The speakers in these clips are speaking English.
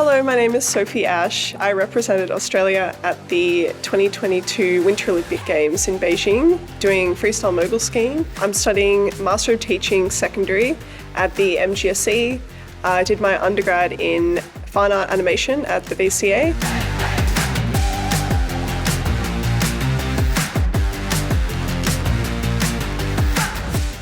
Hello, my name is Sophie Ash. I represented Australia at the 2022 Winter Olympic Games in Beijing, doing Freestyle Mogul Skiing. I'm studying Master of Teaching Secondary at the MGSE. I did my undergrad in Fine Art Animation at the BCA.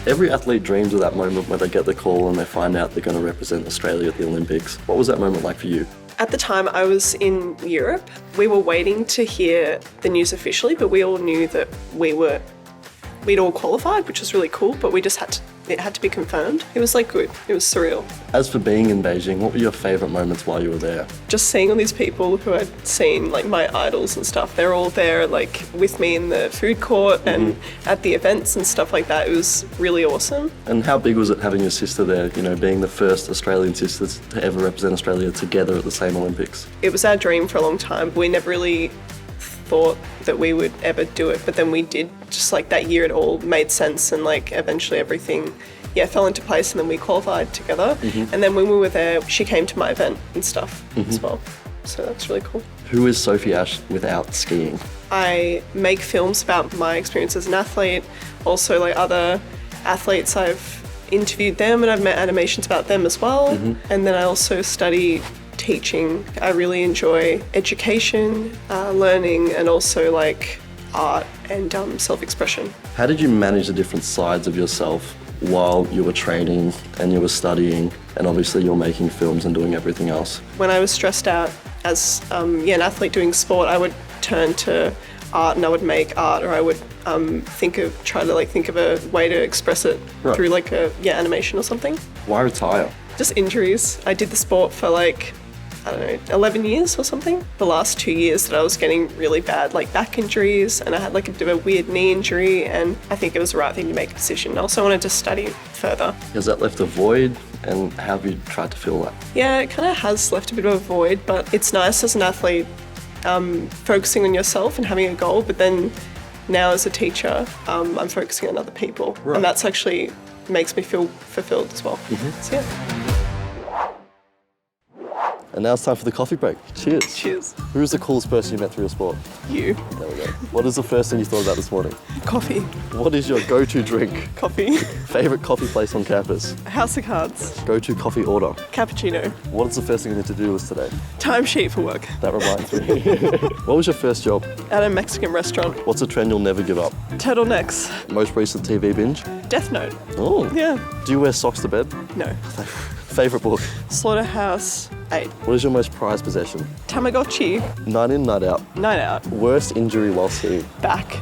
Every athlete dreams of that moment where they get the call and they find out they're going to represent Australia at the Olympics. What was that moment like for you? At the time, I was in Europe. We were waiting to hear the news officially, but we all knew that we'd all qualified, which was really cool, but it had to be confirmed. It was good. It was surreal. As for being in Beijing, what were your favourite moments while you were there? Just seeing all these people who I'd seen, my idols and stuff, they're all there with me in the food court and at the events and stuff like that. It was really awesome. And how big was it having your sister there, being the first Australian sisters to ever represent Australia together at the same Olympics? It was our dream for a long time. We never really thought that we would ever do it, but then we did. Just that year it all made sense, and eventually everything fell into place, and then we qualified together. And then when we were there, she came to my event and stuff as well, so that's really cool. Who is Sophie Ash without skiing? I make films about my experience as an athlete, also other athletes. I've interviewed them and I've made animations about them as well. And then I also study teaching. I really enjoy education, learning, and also art and self-expression. How did you manage the different sides of yourself while you were training and you were studying, and obviously you're making films and doing everything else? When I was stressed out as an athlete doing sport, I would turn to art and I would make art, or I would think of a way to express it through animation or something. Why retire? Just injuries. I did the sport for 11 years or something. The last 2 years that I was getting really bad back injuries, and I had a bit of a weird knee injury, and I think it was the right thing to make a decision. I also wanted to study further. Has that left a void, and how have you tried to fill that? Yeah, it kind of has left a bit of a void, but it's nice as an athlete focusing on yourself and having a goal, but then now as a teacher, I'm focusing on other people, and that's actually makes me feel fulfilled as well. So yeah. And now it's time for the coffee break. Cheers. Cheers. Who is the coolest person you met through your sport? You. There we go. What is the first thing you thought about this morning? Coffee. What is your go-to drink? Coffee. Favorite coffee place on campus? House of Cards. Go-to coffee order? Cappuccino. What is the first thing you need to do list today? Timesheet for work. That reminds me. What was your first job? At a Mexican restaurant. What's a trend you'll never give up? Turtlenecks. Most recent TV binge? Death Note. Oh. Yeah. Do you wear socks to bed? No. Favorite book? Slaughterhouse 8. What is your most prized possession? Tamagotchi. Night in, night out? Night out. Worst injury while skiing? Back,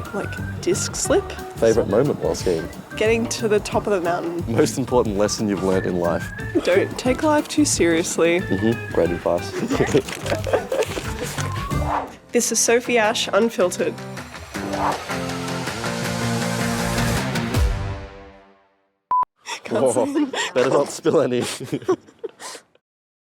disc slip. Favorite moment while skiing? Getting to the top of the mountain. Most important lesson you've learnt in life? Don't take life too seriously. Great advice. This is Sophie Ash Unfiltered. Better not spill any.